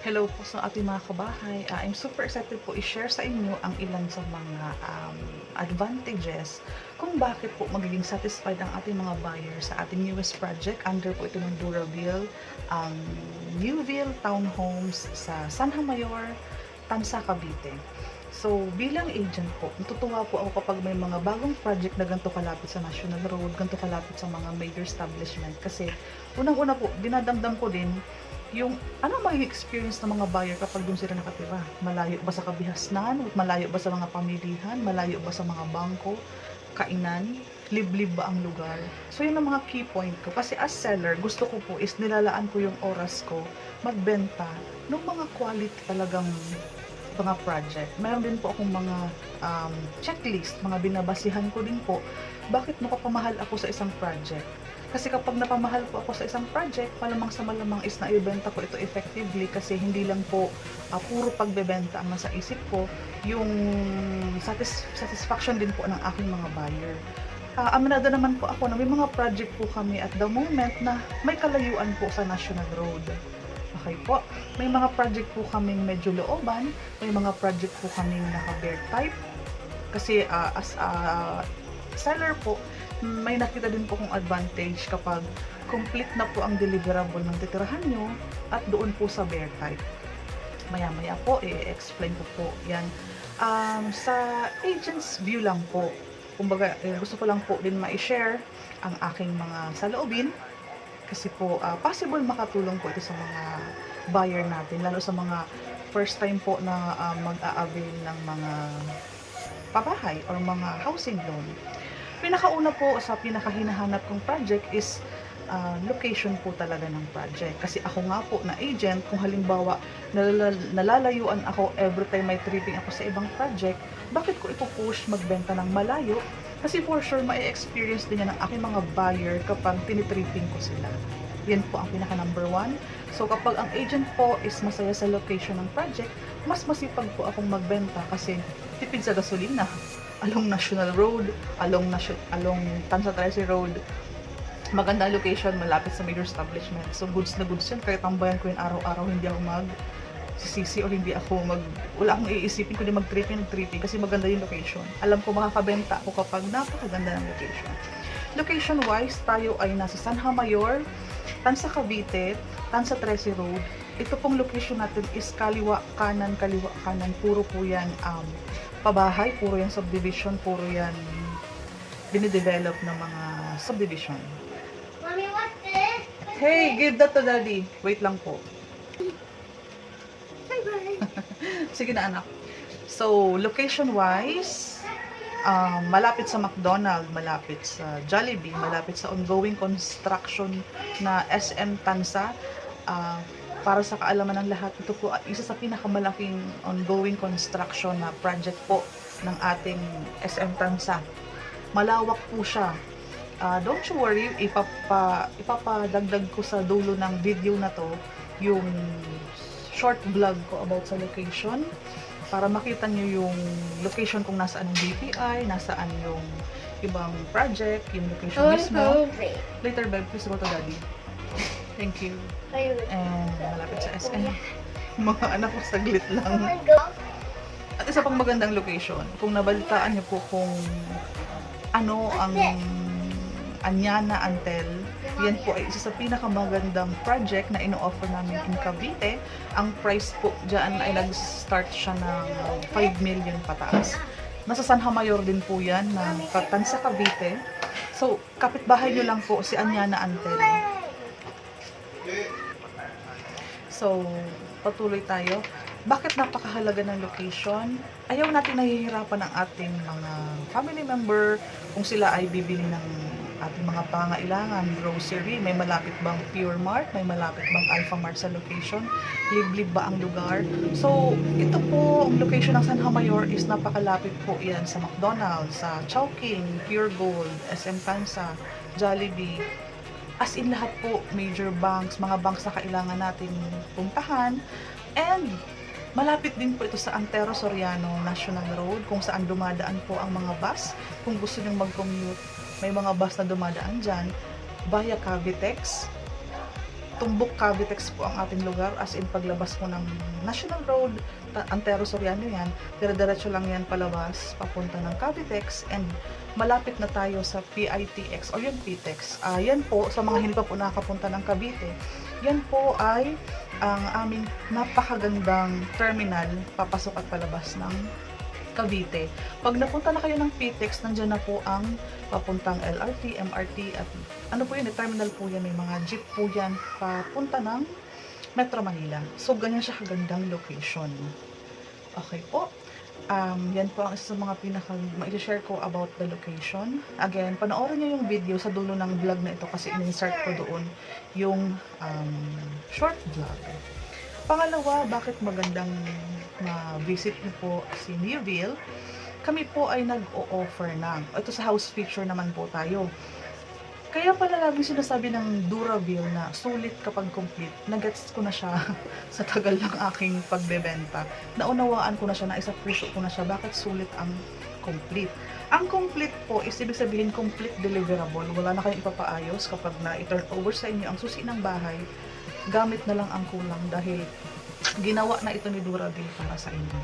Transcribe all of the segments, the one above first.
Hello po sa ating mga kabahay. I'm super excited po i-share sa inyo ang ilan sa mga advantages kung bakit po magiging satisfied ang ating mga buyer sa ating newest project. Under po ito ng Duraville, ang Newville Townhomes sa Sanha Mayor, Tansa, Cavite. So, bilang agent po, natutuwa po ako kapag may mga bagong project na ganito kalapit sa National Road, ganito kalapit sa mga major establishment. Kasi, unang-una po, dinadamdam ko din yung ano magiging experience ng mga buyer kapag doon sila nakatira. Malayo ba sa kabihasnan? Malayo ba sa mga pamilihan? Malayo ba sa mga bangko? Kainan? Liblib ba ang lugar? So, yun ang mga key point ko. Kasi as seller, gusto ko po is nilalaan ko yung oras ko magbenta ng mga quality talagang mga project. Meron din po akong mga checklist, mga binabasihan ko din po bakit napapamahal ako sa isang project. Kasi kapag napamahal po ako sa isang project, malamang sa malamang is naibenta ko ito effectively kasi hindi lang po puro pagbebenta ang nasa isip ko, yung satisfaction din po ng aking mga buyer. Aminado naman po ako na may mga project po kami at the moment na may kalayuan po sa National Road. Okay po, may mga project po kaming medyo looban, may mga project po kaming naka-bear type. Kasi as a seller po, may nakita din po kong advantage kapag complete na po ang deliverable ng titirahan nyo at doon po sa bear type. Maya-maya po, i-explain ko po yan. Sa agent's view lang po, kumbaga, gusto ko lang po din ma-share ang aking mga saloobin kasi po, possible makatulong po ito sa mga buyer natin, lalo sa mga first time po na mag-a-avail ng mga pabahay or mga housing loan. Pinakauna po sa pinakahinahanap kong project is location po talaga ng project. Kasi ako nga po na agent, kung halimbawa nalalayuan ako every time may tripping ako sa ibang project, bakit ko ipupush magbenta ng malayo? Kasi for sure, mai-experience din yan ng aking mga buyer kapag tinitripping ko sila. Yan po ang pinaka number one. So kapag ang agent po is masaya sa location ng project, mas masipag po akong magbenta kasi tipid sa gasolina. Along National Road, along Tansa Tracy Road, maganda location, malapit sa major establishment. So goods na goods yan, kaya tambayan ko yun araw-araw, hindi ako sisi or hindi ako wala akong iisipin kundi mag-tripping kasi maganda yung location. Alam ko makakabenta ako kapag napakaganda ng location. Location wise, tayo ay nasa Sanha Mayor, Tansa Cavite, Tansa Tracy Road. Ito pong location natin is kaliwa kanan, puro po yan pabahay, puro yan subdivision, puro yan dinidevelop ng mga subdivision. Mommy, what's this? Hey, give that to daddy. Wait lang po. Bye-bye. Sige na anak. So, location wise, malapit sa McDonald's, malapit sa Jollibee, malapit sa ongoing construction na SM Tansa. Para sa kaalaman ng lahat, ito po isa sa pinakamalaking ongoing construction na project po ng ating SM Tansa. Malawak po siya. Don't you worry, ipapadagdag ko sa dulo ng video na to yung short vlog ko about sa location para makita nyo yung location kung nasaan yung DTI, nasaan yung ibang project, yung location mismo. Later, babe, please go to daddy. Thank you. And malapit sa SM. Mga anak ko, saglit lang. At isa pang magandang location. Kung nabalitaan niyo po kung ano ang Anyana Antel, yan po ay isa sa pinakamagandang project na ino-offer namin in Cavite. Ang price po dyan ay nag-start siya ng 5 million pataas. Nasa Sanha Mayor din po yan, ng Tansa Cavite. So, kapitbahay nyo lang po si Anyana Antel. So, patuloy tayo. Bakit napakahalaga ng location? Ayaw natin nahihirapan ng ating mga family member kung sila ay bibili ng ating mga pangailangan, grocery, may malapit bang Pure Mart, may malapit bang Alpha Mart sa location, liblib ba ang lugar. So, ito po, ang location ng Sanha Mayor is napakalapit po yan sa McDonald's, sa Chowking, Pure Gold, SM Tansa, Jollibee. As in lahat po, major banks, mga banks na kailangan natin puntahan. And malapit din po ito sa Antero Soriano National Road kung saan dumadaan po ang mga bus. Kung gusto nyong mag-commute, may mga bus na dumadaan dyan via Cavitex. Tumbok Cavitex po ang ating lugar, as in paglabas mo ng National Road, Antero Soriano yan, dire-diretso lang yan palabas, papunta ng Cavitex, and malapit na tayo sa PITX o yung PTEX. Yan po, sa mga hindi pa po nakapunta ng Cavite, yan po ay ang aming napakagandang terminal, papasok at palabas ng Cavite. Pag napunta na kayo ng PTEX, nandyan na po ang papuntang LRT, MRT, at ano po yun, terminal po yan, may mga jeep po yan papunta ng Metro Manila. So, ganyan siya kagandang location. Okay po. Yan po ang isa sa mga ma-share ko about the location. Again, panoorin nyo yung video sa dulo ng vlog na ito kasi in-insert ko doon yung short vlog. Pangalawa, bakit magandang ma-visit niyo po si Newville? Kami po ay nag-o-offer ng, ito sa house feature naman po tayo. Kaya pala laging sinasabi ng Duraville na sulit kapag complete. Nagets ko na siya sa tagal ng aking pagbebenta. Naunawaan ko na siya, naisa puso ko na siya, bakit sulit ang complete. Ang complete po is ibig sabihin complete deliverable. Wala na kayong ipapaayos kapag na-turn over sa inyo ang susi ng bahay. Gamit na lang ang kulang dahil ginawa na ito ni Duraville para sa inyo.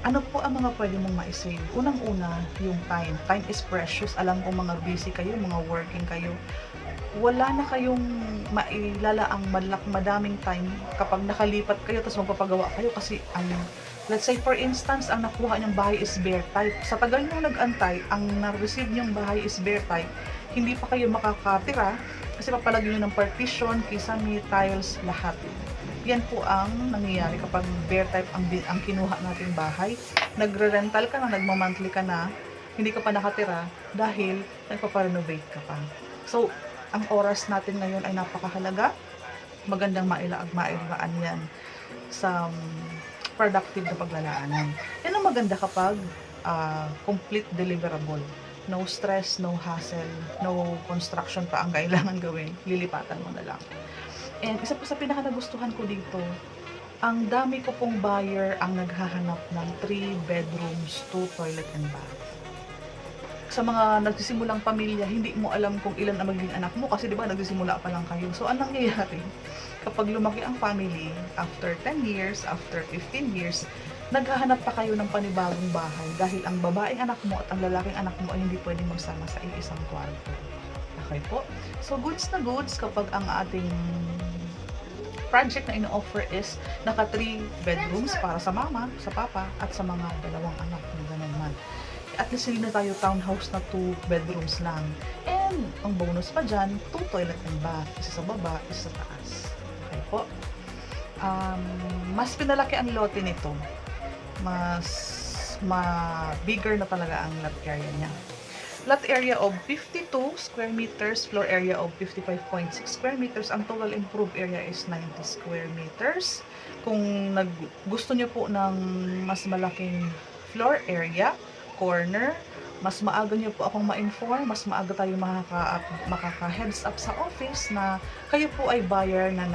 Ano po ang mga pwede mong ma-save? Unang-una, yung time. Time is precious. Alam ko mga busy kayo, mga working kayo. Wala na kayong mailalaang madaming time kapag nakalipat kayo tapos magpapagawa kayo kasi let's say for instance, ang nakuha niyong bahay is bare type. Sa tagal niyong nag-antay, ang na-receive niyong bahay is bare type. Hindi pa kayo makakatira kasi papalagyan niyo ng partition, kisame, tiles, lahat. Yan po ang nangyayari kapag bare type ang kinuha nating bahay. Nagre-rental ka na, nagmamonthly ka na, hindi ka pa nakatira dahil nagpaparenovate ka pa. So, ang oras natin ngayon ay napakahalaga. Magandang mailaan yan sa productive na paglalaanan. Yan ang maganda kapag complete deliverable. No stress, no hassle, no construction pa ang kailangan gawin. Lilipatan mo na lang. And isa po sa pinaka nagustuhan ko dito, ang dami ko pong buyer ang naghahanap ng 3 bedrooms, 2 toilet and bath. Sa mga nagsisimulang pamilya, hindi mo alam kung ilan ang magiging anak mo kasi di ba nagsisimula pa lang kayo. So anong nangyayari? Kapag lumaki ang family, after 10 years, after 15 years, naghahanap pa kayo ng panibagong bahay dahil ang babaeng anak mo at ang lalaking anak mo ay hindi pwedeng magsama sa isang kwarto. Okay po? So goods na goods kapag ang ating project na ino-offer is naka 3 bedrooms para sa mama, sa papa, at sa mga dalawang anak na ganun man. At least hindi na tayo townhouse na 2 bedrooms lang. And ang bonus pa dyan, 2 toilet and bath. Isa sa baba, isa sa taas. Okay po. Mas pinalaki ang lote nito. Mas bigger na talaga ang lot area niya. Lot area of 52 square meters, floor area of 55.6 square meters. Ang total improved area is 90 square meters. Kung gusto nyo po ng mas malaking floor area, corner, mas maaga nyo po akong ma-inform, mas maaga tayo makaka-heads up sa office na kayo po ay buyer na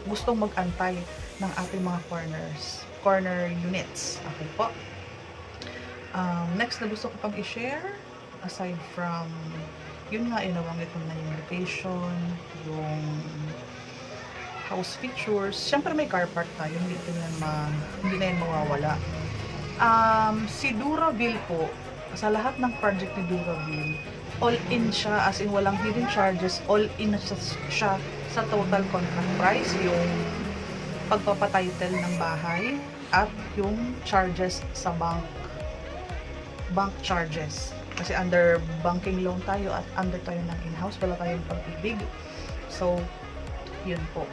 gustong mag-antay ng ating mga corner units. Okay po. Next na gusto ko pang i-share, aside from, yun nga, nabanggit ko na yung location, yung house features. Siyempre may car park tayo, hindi na yan mawawala. Si Duraville po, sa lahat ng project ni Duraville, all-in siya, as in walang hidden charges, all-in siya sa total contract price, yung pagpapatitle ng bahay, at yung charges sa bank charges. Kasi under banking loan tayo at under tayo ng in-house, wala tayong pag-ibig. So, yun po.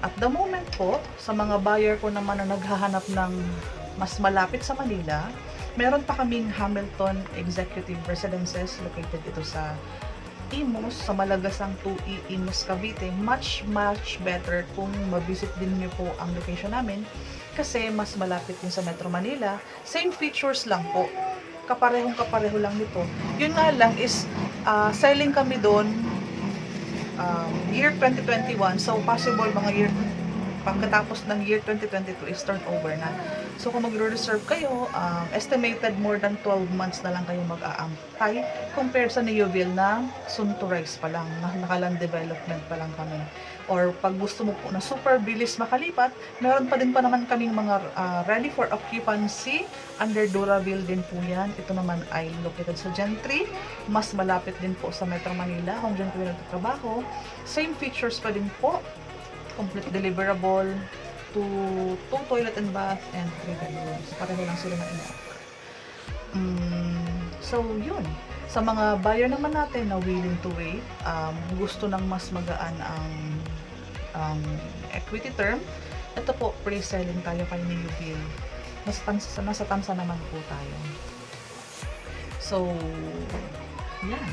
At the moment po, sa mga buyer ko naman na naghahanap ng mas malapit sa Manila, meron pa kaming Hamilton Executive Residences located ito sa Imus, sa Malagasang 2E, Imus, Cavite. Much better kung ma-visit din niyo po ang location namin kasi mas malapit din sa Metro Manila. Same features lang po. Kapareho lang nito. Yun nga lang is selling kami doon year 2021. So possible mga year pagkatapos ng year 2022 is turnover na. So kung magre-reserve kayo, estimated more than 12 months na lang kayo mag-aantay compared sa Neoville na soon to rise pa lang, nakaland development pa lang kami. Or pag gusto mo po na super bilis makalipat, meron pa din pa naman kaming mga ready for occupancy under Duraville din po yan. Ito naman ay located sa Gentry, mas malapit din po sa Metro Manila kung dyan po yung nagtatrabaho. Same features pa din po, complete deliverable, 2 toilet and bath and 3 bedrooms. Pareho lang sila na in-offer. So yun, sa mga buyer naman natin na willing to wait, gusto nang mas magaan ang equity term, ito po, pre-selling tayo kay Neoville. Nasa tansa naman po tayo. So, yan.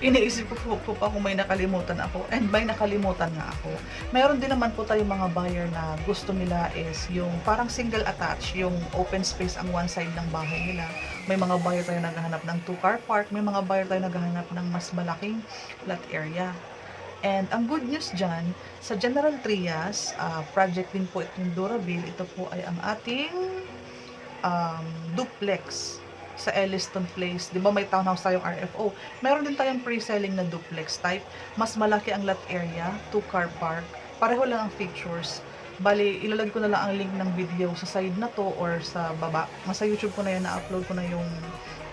Iniisip ko po pa kung may nakalimutan ako, and may nakalimutan nga ako. Meron din naman po tayong mga buyer na gusto nila is yung parang single attach, yung open space ang one side ng bahay nila. May mga buyer tayo naghahanap ng 2-car park, may mga buyer tayo naghahanap ng mas malaking lot area. And ang good news dyan, sa General Trias, project din po itong Duraville, ito po ay ang ating duplex sa Elliston Place. Di ba may townhouse tayong RFO? Meron din tayong pre-selling na duplex type. Mas malaki ang lot area, 2-car park. Pareho lang ang features. Bali, ilalagay ko na lang ang link ng video sa side na to or sa baba. Sa YouTube ko na yan, na-upload ko na yung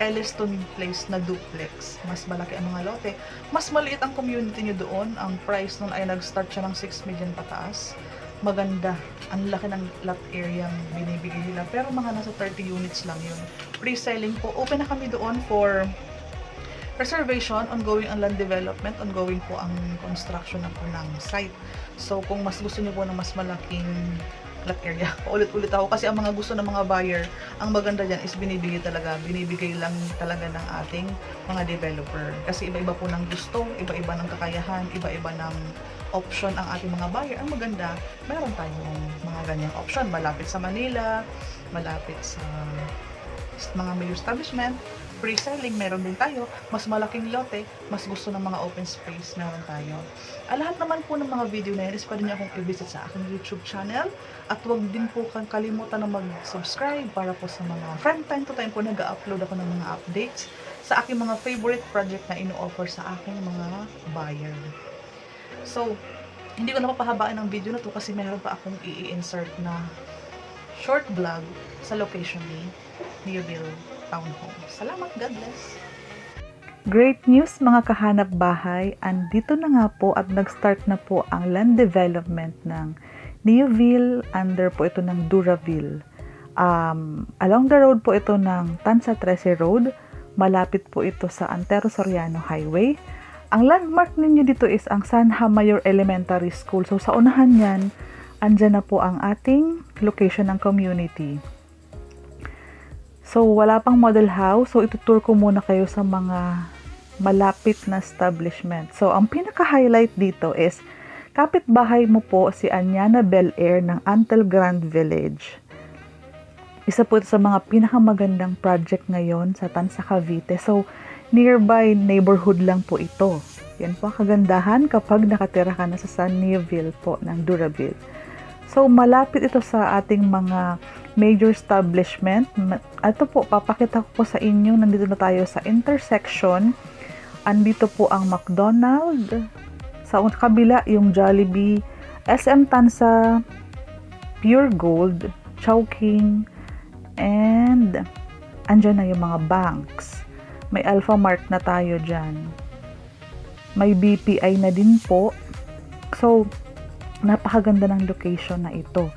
Elliston Place na duplex. Mas malaki ang mga lote. Mas maliit ang community nyo doon. Ang price nun ay nag-start siya ng 6 million pataas. Maganda. Ang laki ng lot area ang binibigay nila. Pero mga nasa 30 units lang yun. Pre-selling po. Open na kami doon for reservation. Ongoing ang land development. Ongoing po ang construction na po ng site. So, kung mas gusto nyo po ng mas malaking lot area, ulit-ulit ako. Kasi ang mga gusto ng mga buyer, ang maganda dyan is binibigay lang talaga ng ating mga developer. Kasi iba-iba po ng gusto, iba-iba ng kakayahan, iba-iba ng option ang ating mga buyer. Ang maganda, meron tayong mga ganyang option. Malapit sa Manila, malapit sa mga major establishment, pre-selling, meron din tayo. Mas malaking lote, mas gusto ng mga open space, meron tayo. Lahat naman po ng mga video na yan is pwede niyo akong i-visit sa aking YouTube channel. At huwag din po kang kalimutan na mag-subscribe para po sa mga time to time po nag-upload ako ng mga updates sa aking mga favorite project na ino-offer sa aking mga buyer. So, hindi ko na papahabaan ang video na to kasi meron pa akong i-insert na short vlog sa location ni Neoville Townhome. Salamat, God bless! Great news mga kahanap bahay, andito na nga po at nag-start na po ang land development ng Neoville under po ito ng Duraville. Along the road po ito ng Tansa 13 Road, malapit po ito sa Antero Soriano Highway. Ang landmark ninyo dito is ang Sanha Mayor Elementary School. So sa unahan yan, andyan na po ang ating location ng community. So wala pang model house, so itutour ko muna kayo sa mga malapit na establishment. So ang pinaka-highlight dito is kapitbahay mo po si Anyana Bel Air ng Antel Grand Village. Isa po ito sa mga pinakamagandang project ngayon sa Tansa, Cavite. So nearby neighborhood lang po ito. Yan po ang kagandahan kapag nakatira ka na sa San Neoville po ng Duraville. So malapit ito sa ating mga major establishment. Ito po, papakita ko po sa inyo. Nandito na tayo sa intersection. Andito po ang McDonald's. Sa kabila, yung Jollibee, SM Tansa, Pure Gold, Chowking, and andyan na yung mga banks. May Alpha Mart na tayo dyan. May BPI na din po. So, napakaganda ng location na ito.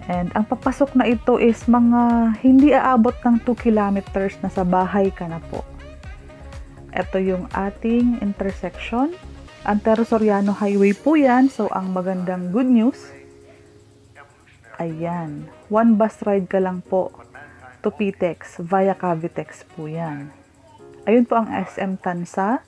And ang papasok na ito is mga hindi aabot ng 2 kilometers na sa bahay ka na po. Ito yung ating intersection. Antero Soriano Highway po yan. So, ang magandang good news, ayan. 1 bus ride ka lang po to PTEX via Cavitex po yan. Ayun po ang SM Tansa.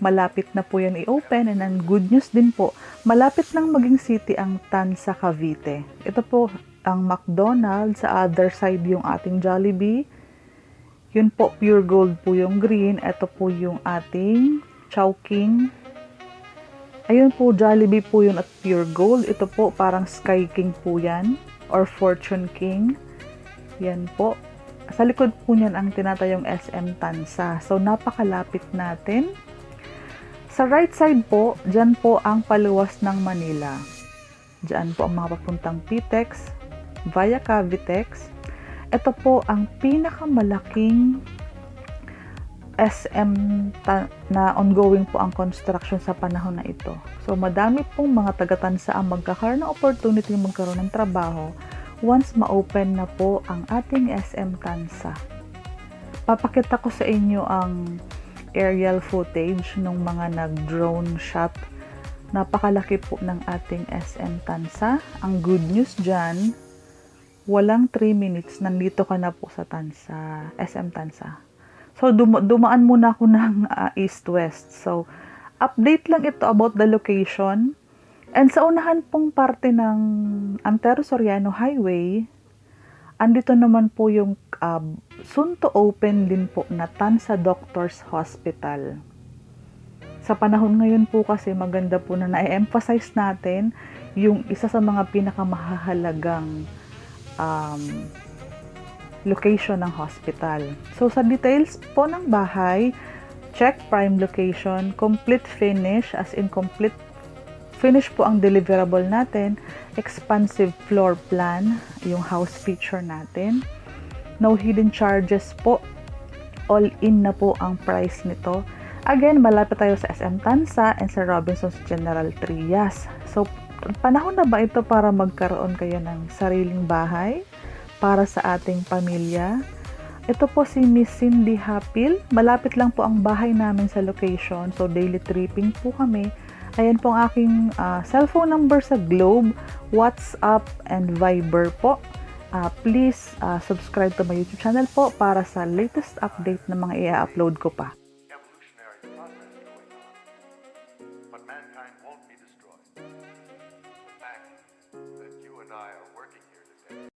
Malapit na po yan i-open. And ang good news din po, malapit nang maging city ang Tansa, Cavite. Ito po ang McDonald's, sa other side yung ating Jollibee. Yun po, Pure Gold po yung green. Ito po yung ating Chowking. Ayun po, Jollibee po yun at Pure Gold. Ito po, parang Sky King po yan or Fortune King. Yan po. Sa likod po niyan ang tinatayong SM Tansa. So, napakalapit natin. Sa right side po, dyan po ang paluwas ng Manila. Dyan po ang mga papuntang PTEX, via Cavitex. Ito po ang pinakamalaking SM na ongoing po ang construction sa panahon na ito. So, madami pong mga taga-Tansa ang magkakaroon ng opportunity magkaroon ng trabaho once ma-open na po ang ating SM Tansa. Papakita ko sa inyo ang aerial footage ng mga nag-drone shot. Napakalaki po ng ating SM Tansa. Ang good news dyan, walang 3 minutes, nandito ka na po sa Tansa, SM Tansa. So, dumaan muna ako ng east-west. So, update lang ito about the location. And sa unahan pong parte ng Antero Soriano Highway, andito naman po yung soon to open din po na Tansa Doctors Hospital. Sa panahon ngayon po kasi maganda po na na-emphasize natin yung isa sa mga pinakamahalagang location ng hospital. So, sa details po ng bahay, check prime location, complete finish, as in complete finish po ang deliverable natin, expansive floor plan, yung house feature natin, no hidden charges po, all in na po ang price nito. Again, malapit tayo sa SM Tansa and sa Robinsons General Trias. So, panahon na ba ito para magkaroon kayo ng sariling bahay para sa ating pamilya? Ito po si Miss Cindy Hapil. Malapit lang po ang bahay namin sa location. So, daily tripping po kami. Ayan po ang aking cellphone number sa Globe, WhatsApp, and Viber po. Please subscribe to my YouTube channel po para sa latest update na mga i-upload ko pa. Evolutionary process going on, but mankind won't be destroyed. The fact that you and I are working here today